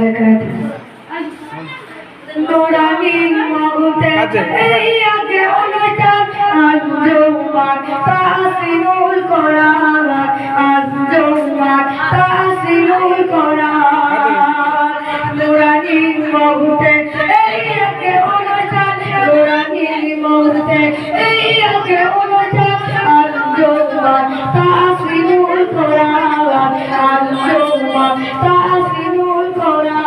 وبركاته نوراني موتى إياك ونجد الجمعة تحسن القرآن الجمعة تحسن القرآن نوراني موتى إياك ونجد نوراني موتى إياك ونجد الجمعة تحسن القرآن الجمعة تحسن القرآن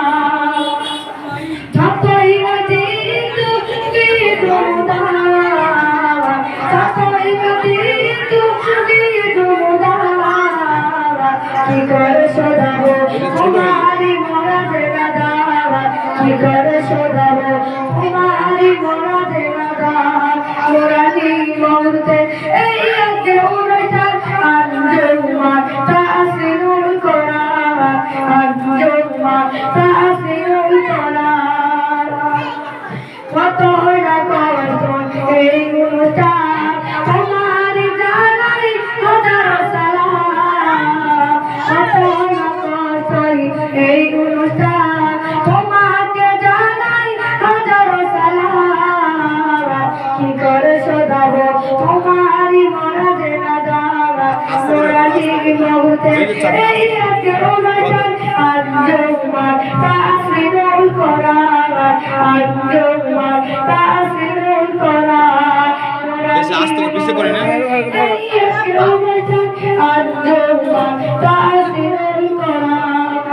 কি করে শোধাবো তোমারি মরা দেনা দাওয়া কি করে শোধাবো তোমারি মরা দেনা দাওয়া কোরআনি মৌতে এই আগে উড়াইতা আঞ্জুমা তাসিনুল কোরআন আঞ্জুমা তাসিনুল কোরআন কত না কত এই অনুষ্ঠান তোমারি জানাই হাজারো সালাম কত না কত এই অনুষ্ঠান তোমাকে জানাই হাজারো সালাম কি করে শোধাবো তোমারি মরা দেনা দাওয়া কোরআনি মৌতে এই আগে অনুষ্ঠান আঞ্জুমা তাসিনুল কোরআন আঞ্জুমা তাসিনুল কোরআন বেশি আস্তে করে পিছে করে না আঞ্জুমা তাসিনুল কোরআন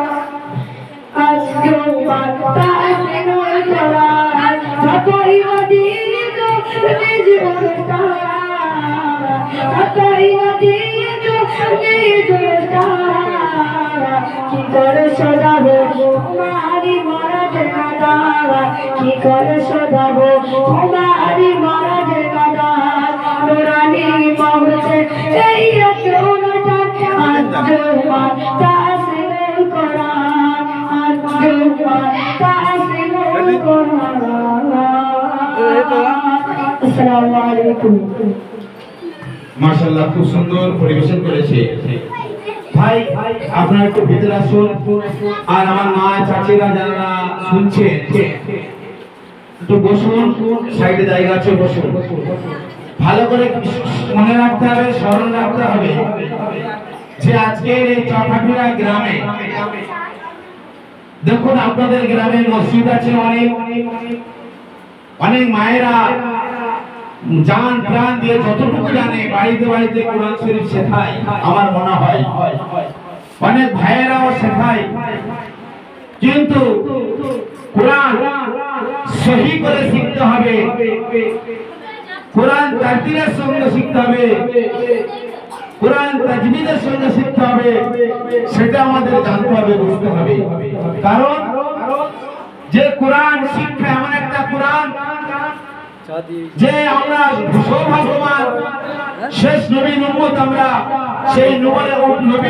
আঞ্জুমা তাসিনুল কোরআন যতই মদিদ নিজ অনুষ্ঠান যতই মদিদ নিজ অনুষ্ঠান কি করে শোধাবো তোমারি মরা দেনা দাওয়া কি করে শোধাবো তোমারি মরা দেনা দাওয়া নুরানি মৌতে এই আগে অনুষ্ঠান আঞ্জুমা তাসিনুল কোরআন আঞ্জুমা তাসিনুল কোরআন আসসালামু আলাইকুম মাশাআল্লাহ খুব সুন্দর পরিবেশন করেছে ভাই আপনারা একটু ভিতরে আসুন আর আমার মা চাচিরা যারা শুনছেন একটু বসুন সাইডে জায়গা আছে বসুন ভালো করে মনে রাখতে হবে স্মরণ রাখতে হবে যে আজকের এই চকাঠিয়া গ্রামে দেখুন আপনাদের গ্রামে মসজিদ আছে অনেক অনেক মায়েরা জান প্রাণ দিয়ে যতটুকু জানে বাড়িতে বাড়িতে কোরআন শরীফ শেখায় আমার মনে হয় অনেক ভাইয়েরাও শেখায় কিন্তু কোরআন সহি করে শিখতে হবে কোরআন তাজবিদের সঙ্গে শিখতে হবে কোরআন তাজবিদের সঙ্গে শিখতে হবে সেটা আমাদের জানতে হবে বুঝতে হবে কারণ যে কোরআন শিক্ষা এমন একটা কোরআন যে আমরা সৌভাগ্যবান শেষ নবীর উম্মত আমরা সেই নবী